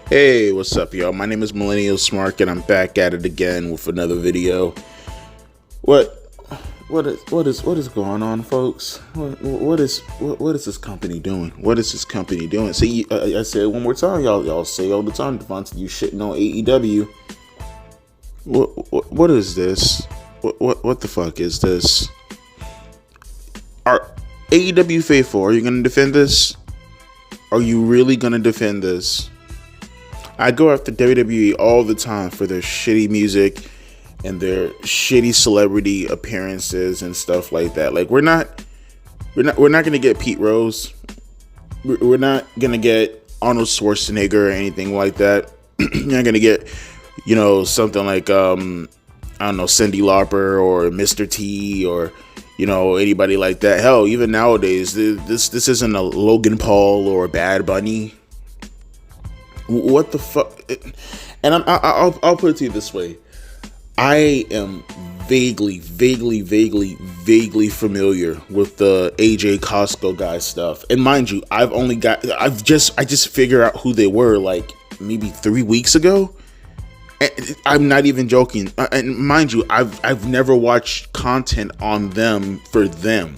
Hey, what's up, y'all? My name is Millennial Smart, and I'm back at it again with another video. What is going on, folks? What is this company doing? What is this company doing? See, I say it one more time, y'all say all the time, Devontae, you shitting on AEW. What is this? What the fuck is this? Are AEW faithful? Are you gonna defend this? Are you really gonna defend this? I go after WWE all the time for their shitty music and their shitty celebrity appearances and stuff like that. Like we're not gonna get Pete Rose. We're not gonna get Arnold Schwarzenegger or anything like that. You're not gonna get, something like I don't know, Cyndi Lauper or Mr. T or anybody like that. Hell, even nowadays, this isn't a Logan Paul or a Bad Bunny. What the fuck? And I'll put it to you this way. I am vaguely familiar with the AJ Costco guy stuff. And mind you, I just figured out who they were like maybe 3 weeks ago. And I'm not even joking. And mind you, I've never watched content on them for them.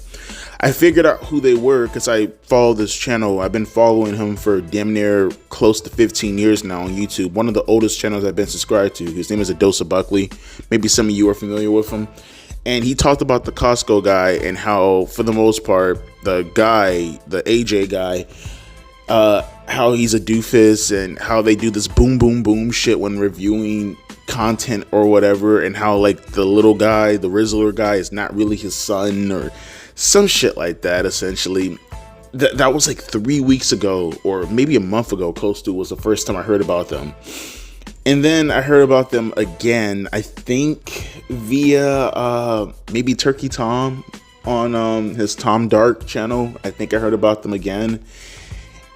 I figured out who they were because I follow this channel. I've been following him for damn near close to 15 years now on YouTube. One of the oldest channels I've been subscribed to. His name is Adosa Buckley. Maybe some of you are familiar with him. And he talked about the Costco guy and how, for the most part, the AJ guy, how he's a doofus and how they do this boom, boom, boom shit when reviewing content or whatever. And how, like, the little guy, the Rizzler guy, is not really his son or some shit like that, essentially. That was like 3 weeks ago, or maybe a month ago, close to, was the first time I heard about them. And then I heard about them again, I think via maybe Turkey Tom on his Tom Dark channel. I think I heard about them again.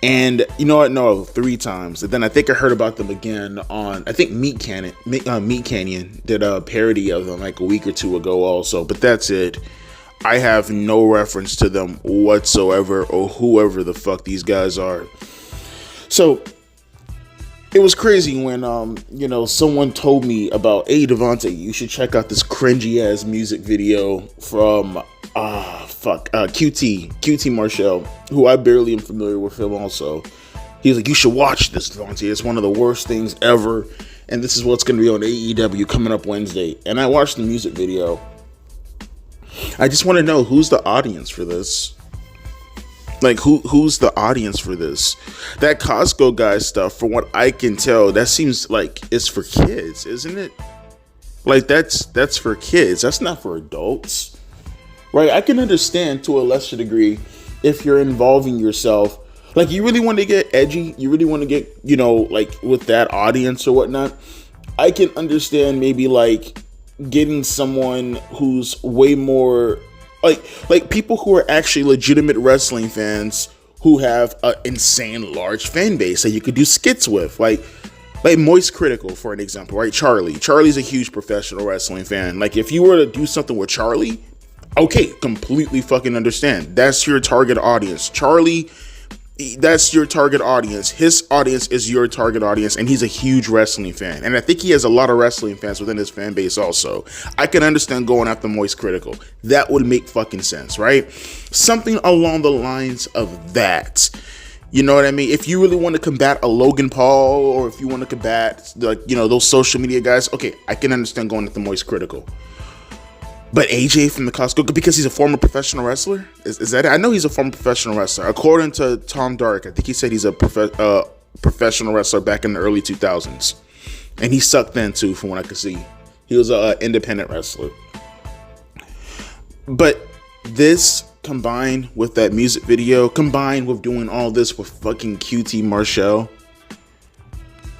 And you know what? No, 3 times. And then I think I heard about them again on, I think Meat Canyon did a parody of them like a week or two ago also. But that's it. I have no reference to them whatsoever or whoever the fuck these guys are. So it was crazy when someone told me about, hey Devontae, you should check out this cringy ass music video from QT Marshall, who I barely am familiar with him also. He's like, you should watch this, Devontae. It's one of the worst things ever. And this is what's gonna be on AEW coming up Wednesday. And I watched the music video. I just want to know, who's the audience for this? Like, who's the audience for this? That Costco guy stuff, from what I can tell, that seems like it's for kids, isn't it? Like, that's for kids. That's not for adults, right? I can understand to a lesser degree if you're involving yourself. Like, you really want to get edgy. You really want to get, like, with that audience or whatnot. I can understand maybe, like, getting someone who's way more like people who are actually legitimate wrestling fans who have an insane large fan base that you could do skits with, like Moist Critical, for an example, right? Charlie's a huge professional wrestling fan. Like, if you were to do something with Charlie, okay, completely fucking understand. That's your target audience. Charlie, that's your target audience. His audience is your target audience, and he's a huge wrestling fan. And I think he has a lot of wrestling fans within his fan base also. I can understand going after Moist Critical. That would make fucking sense, right? Something along the lines of that. You know what I mean? If you really want to combat a Logan Paul, or if you want to combat, like, those social media guys, okay, I can understand going after Moist Critical. But AJ from the Costco, because he's a former professional wrestler? Is that it? I know he's a former professional wrestler. According to Tom Dark, I think he said he's a professional wrestler back in the early 2000s. And he sucked then too, from what I could see. He was an independent wrestler. But this, combined with that music video, combined with doing all this with fucking QT Marshall,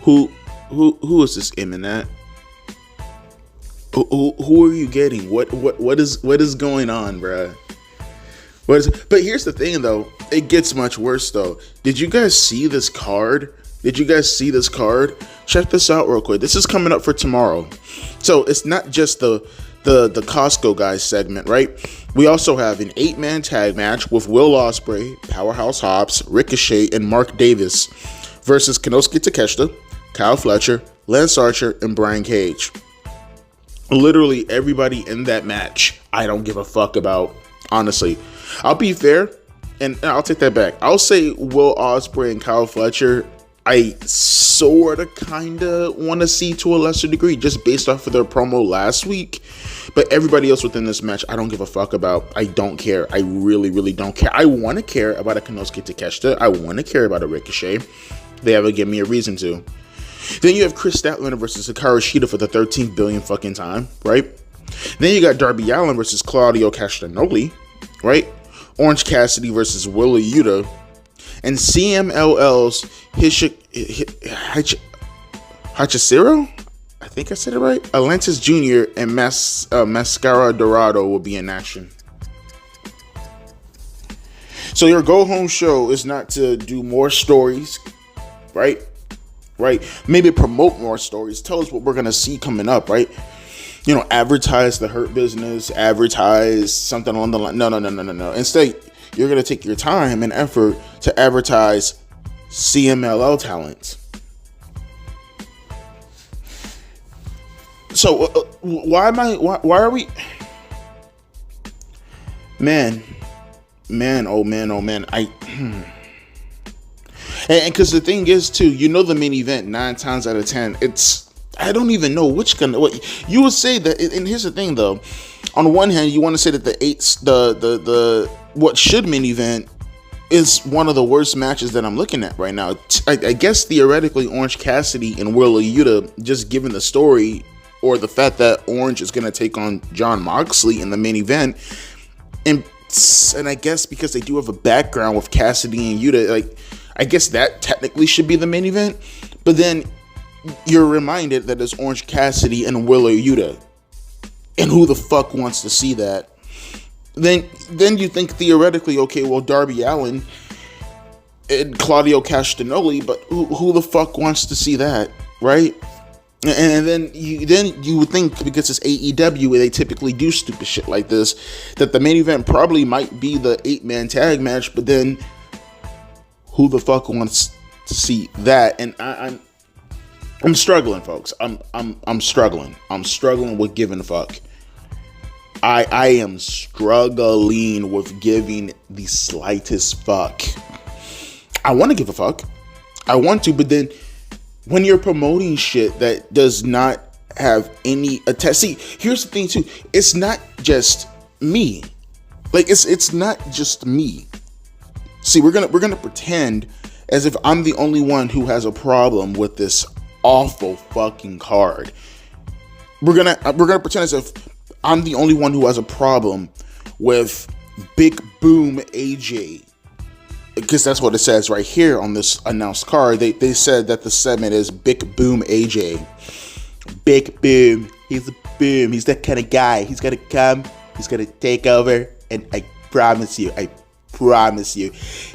who is this Eminat? Who are you getting? What is going on, bruh? But here's the thing, though. It gets much worse, though. Did you guys see this card? Check this out real quick. This is coming up for tomorrow. So it's not just the Costco guys segment, right? We also have an 8-man tag match with Will Ospreay, Powerhouse Hobbs, Ricochet, and Mark Davis versus Konosuke Takeshita, Kyle Fletcher, Lance Archer, and Brian Cage. Literally everybody in that match, I don't give a fuck about, honestly. I'll be fair, and I'll take that back. I'll say Will Ospreay and Kyle Fletcher, I sorta kinda want to see to a lesser degree, just based off of their promo last week. But everybody else within this match, I don't give a fuck about. I don't care. I really, really don't care. I want to care about a Konosuke Takeshita. I want to care about a Ricochet. They haven't given me a reason to. Then you have Chris Statlander versus Hikaru Shida for the 13th billion fucking time, right? Then you got Darby Allin versus Claudio Castagnoli, right? Orange Cassidy versus Wheeler Yuta, and CMLL's Hachicero, I think I said it right, Atlantis Jr. and Mascara Dorado will be in action. So your go-home show is not to do more stories, right? Maybe promote more stories. Tell us what we're going to see coming up, right? You know, advertise the Hurt Business, advertise something along the line. No. Instead, you're going to take your time and effort to advertise CMLL talent. So why are we, man, oh man, and because the thing is too, you know, the main event 9 times out of 10, I don't even know what you would say that. And here's the thing, though. On one hand, you want to say that the what should main event is one of the worst matches that I'm looking at right now. I guess theoretically, Orange Cassidy and Wheeler Yuta, just given the story or the fact that Orange is going to take on Jon Moxley in the main event, and I guess because they do have a background with Cassidy and Yuta, like, I guess that technically should be the main event. But then you're reminded that it's Orange Cassidy and Wheeler Yuta, and who the fuck wants to see that? Then you think theoretically, okay, well, Darby Allin and Claudio Castagnoli, but who the fuck wants to see that, right? And then you would think, because it's AEW, where they typically do stupid shit like this, that the main event probably might be the 8-man tag match. But then, who the fuck wants to see that? And I'm struggling, folks. I'm struggling. I'm struggling with giving a fuck. I am struggling with giving the slightest fuck. I want to give a fuck. I want to, but then when you're promoting shit that does not have any see, here's the thing too. It's not just me. Like, it's not just me. See, we're gonna pretend as if I'm the only one who has a problem with this awful fucking card. We're gonna pretend as if I'm the only one who has a problem with Big Boom AJ, because that's what it says right here on this announced card. They said that the segment is Big Boom AJ. Big Boom, he's a boom. He's that kind of guy. He's gonna come. He's gonna take over, and I promise you,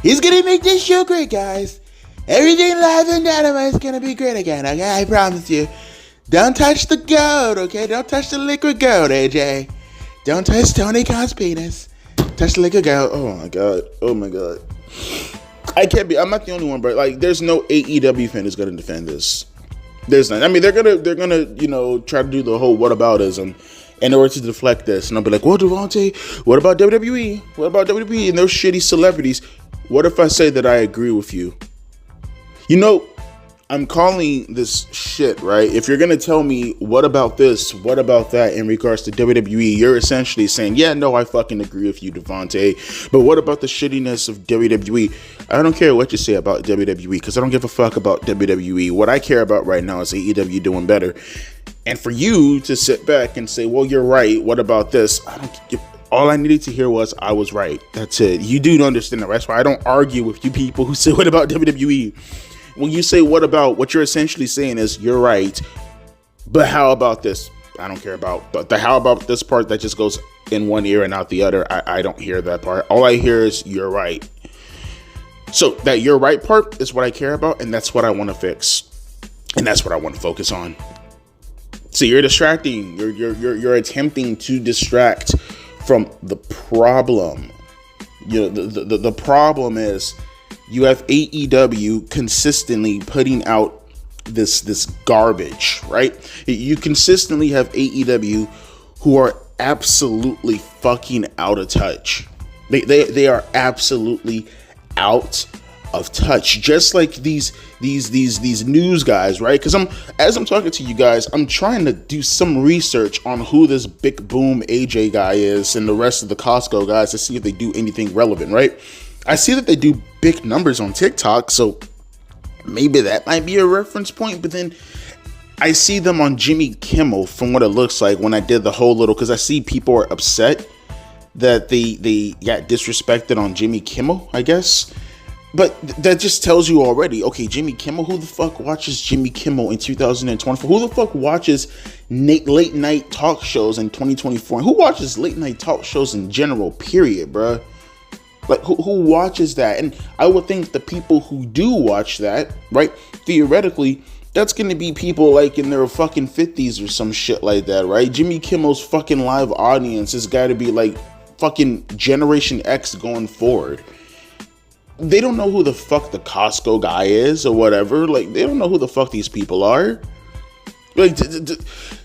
he's gonna make this show great, guys. Everything live and dynamite is gonna be great again. Okay, I promise you. Don't touch the goat, okay? Don't touch the liquid goat, AJ. Don't touch Tony Khan's penis. Touch the liquid goat. Oh my god. I can't be. I'm not the only one, but like, there's no AEW fan who's gonna defend this. There's not. I mean, they're gonna try to do the whole whataboutism in order to deflect this, and I'll be like, well, Devontae, what about WWE? What about WWE and those shitty celebrities? What if I say that I agree with you? You know, I'm calling this shit, right? If you're gonna tell me what about this, what about that in regards to WWE, you're essentially saying, yeah, no, I fucking agree with you, Devontae. But what about the shittiness of WWE? I don't care what you say about WWE because I don't give a fuck about WWE. What I care about right now is AEW doing better. And for you to sit back and say, well, you're right. What about this? All I needed to hear was I was right. That's it. You do understand that. That's why I don't argue with you people who say, what about WWE? When you say what about, what you're essentially saying is you're right, but how about this? I don't care about the how about this part that just goes in one ear and out the other. I don't hear that part. All I hear is you're right. So that you're right part is what I care about, and that's what I want to fix, and that's what I want to focus on. So you're distracting. You're attempting to distract from the problem. You know, the problem is you have AEW consistently putting out this garbage, right? You consistently have AEW who are absolutely fucking out of touch. They are absolutely out of touch, just like these news guys, right? Because as I'm talking to you guys, I'm trying to do some research on who this Big Boom AJ guy is and the rest of the Costco guys to see if they do anything relevant, right? I see that they do big numbers on TikTok, so maybe that might be a reference point, but then I see them on Jimmy Kimmel from what it looks like when I did the whole little, because I see people are upset that they got disrespected on Jimmy Kimmel, I guess. But that just tells you already, okay, Jimmy Kimmel, who the fuck watches Jimmy Kimmel in 2024? Who the fuck watches late night talk shows in 2024? And who watches late night talk shows in general, period, bruh? Like, who watches that? And I would think the people who do watch that, right, theoretically, that's going to be people like in their fucking 50s or some shit like that, right? Jimmy Kimmel's fucking live audience has got to be like fucking Generation X going forward. They don't know who the fuck the Costco guy is or whatever. Like, they don't know who the fuck these people are. Like,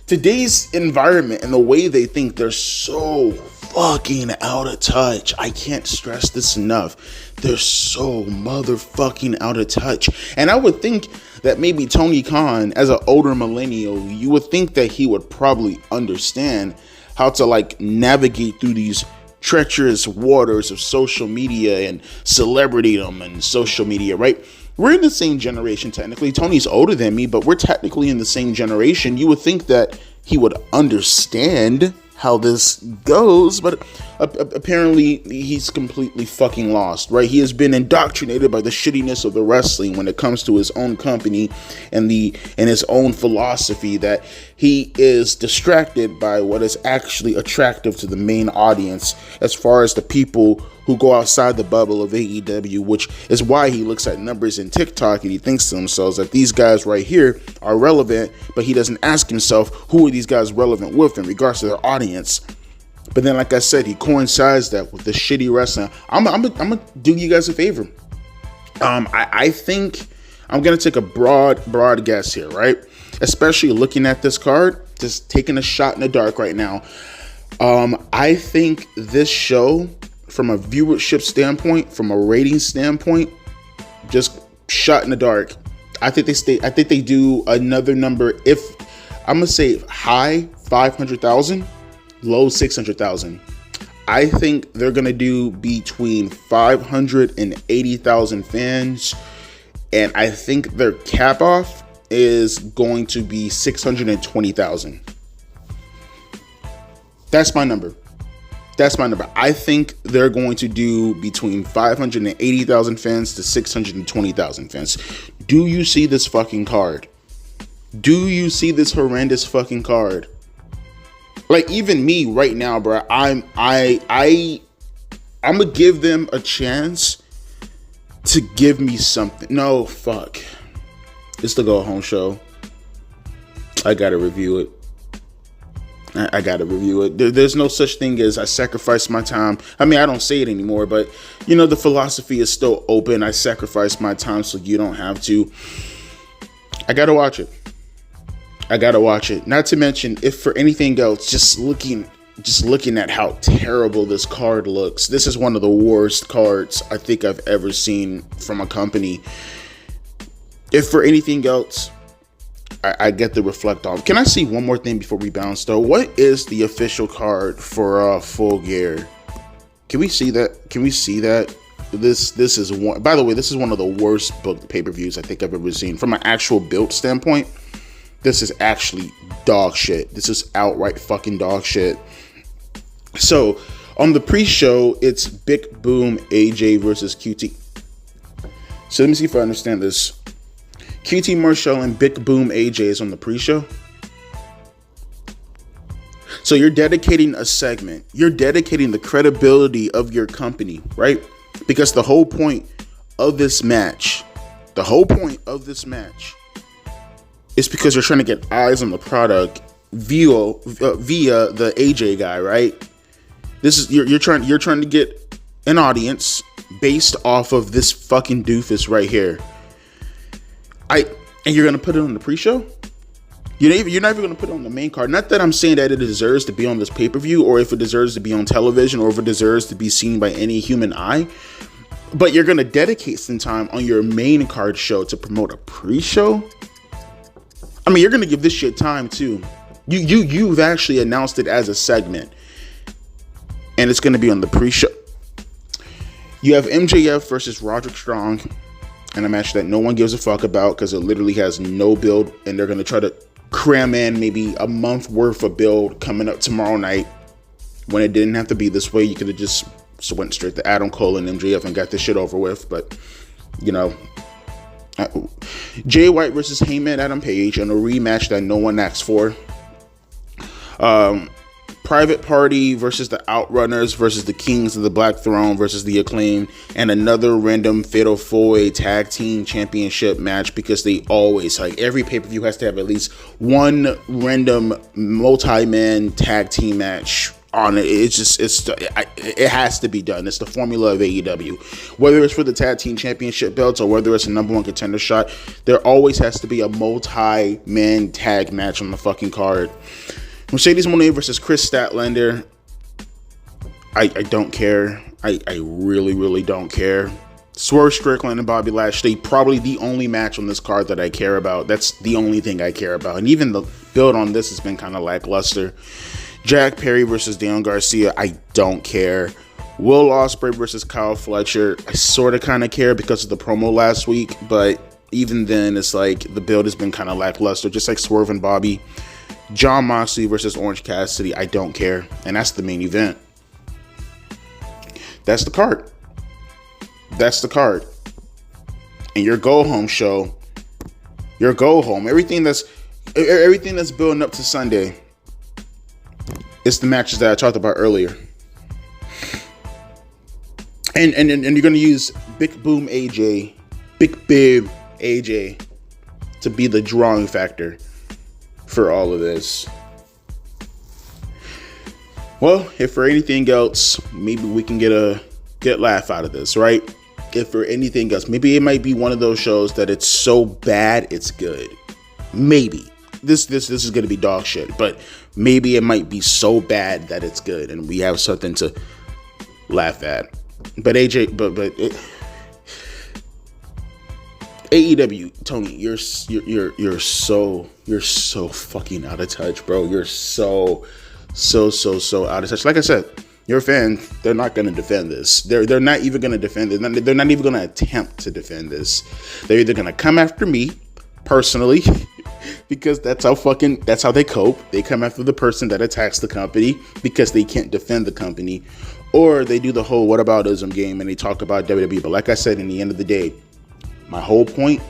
today's environment and the way they think, they're so fucking out of touch. I can't stress this enough. They're so motherfucking out of touch. And I would think that maybe Tony Khan, as an older millennial, you would think that he would probably understand how to like navigate through these treacherous waters of social media and celebritydom and social media, right? We're in the same generation, technically. Tony's older than me, but we're technically in the same generation. You would think that he would understand how this goes, but apparently he's completely fucking lost, right? He has been indoctrinated by the shittiness of the wrestling when it comes to his own company and his own philosophy, that he is distracted by what is actually attractive to the main audience as far as the people who go outside the bubble of AEW, which is why he looks at numbers in TikTok and he thinks to himself that these guys right here are relevant, but he doesn't ask himself who are these guys relevant with in regards to their audience. But then, like I said, he coincides that with the shitty wrestling. I'm gonna do you guys a favor. I think I'm gonna take a broad guess here, right? Especially looking at this card, just taking a shot in the dark right now. I think this show, from a viewership standpoint, from a rating standpoint, just shot in the dark. I think they do another number. If I'm gonna say high 500,000, low 600,000. I think they're gonna do between 580,000 fans, and I think their cap off is going to be 620,000. That's my number. I think they're going to do between 580,000 fans to 620,000 fans. Do you see this fucking card? Do you see this horrendous fucking card? Like, even me right now, bro, I'm gonna give them a chance to give me something. No, fuck. It's the go home show. I gotta review it. I gotta review it. There's no such thing as I sacrifice my time. I mean, I don't say it anymore, but you know, the philosophy is still open. I sacrifice my time so you don't have to. I gotta watch it. Not to mention, if for anything else, just looking at how terrible this card looks. This is one of the worst cards I think I've ever seen from a company. if for anything else, I get to reflect on. Can I see one more thing before we bounce though? What is the official card for Full Gear? Can we see that? Can we see that? This is one. By the way, this is one of the worst booked pay-per-views I think I've ever seen. From an actual build standpoint, this is actually dog shit. This is outright fucking dog shit. So on the pre-show, it's Big Boom AJ versus QT. So let me see if I understand this. QT Marshall and Big Boom AJ is on the pre-show. So you're dedicating a segment. You're dedicating the credibility of your company, right? Because the whole point of this match, is because you're trying to get eyes on the product via the AJ guy, right? This is you're trying to get an audience based off of this fucking doofus right here. And you're gonna put it on the pre-show? You're not even gonna put it on the main card. Not that I'm saying that it deserves to be on this pay-per-view, or if it deserves to be on television, or if it deserves to be seen by any human eye. But you're gonna dedicate some time on your main card show to promote a pre-show? I mean, you're gonna give this shit time too. You've actually announced it as a segment, and it's gonna be on the pre-show. You have MJF versus Roderick Strong in a match that no one gives a fuck about because it literally has no build, and they're gonna try to cram in maybe a month worth of build coming up tomorrow night when it didn't have to be this way. You could have just went straight to Adam Cole and MJF and got this shit over with. But you know, Jay White versus Heyman Adam Page in a rematch that no one asked for. Private Party versus the Outrunners versus the Kings of the Black Throne versus the Acclaim, and another random Fatal 4-Way Tag Team Championship match, because they always, like, every pay-per-view has to have at least one random multi-man tag team match on it. It has to be done. It's the formula of AEW. Whether it's for the tag team championship belts or whether it's a number one contender shot, there always has to be a multi-man tag match on the fucking card. Mercedes Moné versus Chris Statlander. I don't care. I really, really don't care. Swerve Strickland and Bobby Lashley, probably the only match on this card that I care about. That's the only thing I care about. And even the build on this has been kind of lackluster. Jack Perry versus Daniel Garcia, I don't care. Will Ospreay versus Kyle Fletcher, I sort of kind of care because of the promo last week. But even then, it's like the build has been kind of lackluster, just like Swerve and Bobby. Jon Moxley versus Orange Cassidy, I don't care. And that's the main event. That's the card. That's the card. And your go home show, your go home, everything that's building up to Sunday, it's the matches that I talked about earlier. And you're gonna use Big Boom AJ, Big Bib AJ to be the drawing factor for all of this. Well, if for anything else, maybe we can get laugh out of this, right? If for anything else, maybe it might be one of those shows that it's so bad it's good. Maybe this is gonna be dog shit, but maybe it might be so bad that it's good, and we have something to laugh at. But AEW, Tony, you're so fucking out of touch, bro. You're so out of touch. Like I said, you're a fan. They're not going to defend this. They're not even going to defend it. They're not even going to attempt to defend this. They're either going to come after me personally because that's how they cope. They come after the person that attacks the company because they can't defend the company, or they do the whole whataboutism game and they talk about WWE. But like I said, in the end of the day, my whole point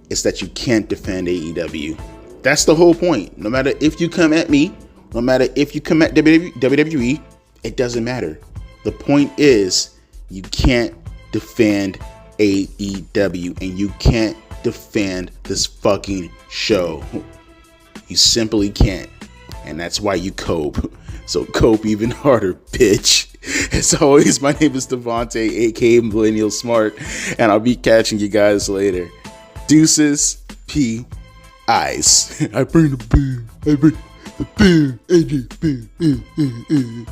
is that you can't defend AEW. That's the whole point. No matter if you come at me, no matter if you come at WWE, it doesn't matter. The point is you can't defend AEW, and you can't defend this fucking show. You simply can't. And that's why you cope. So cope even harder, bitch. As always, my name is Devontae, aka Millennial Smart, and I'll be catching you guys later. Deuces, P, Ice. I bring the beer. I bring the beer.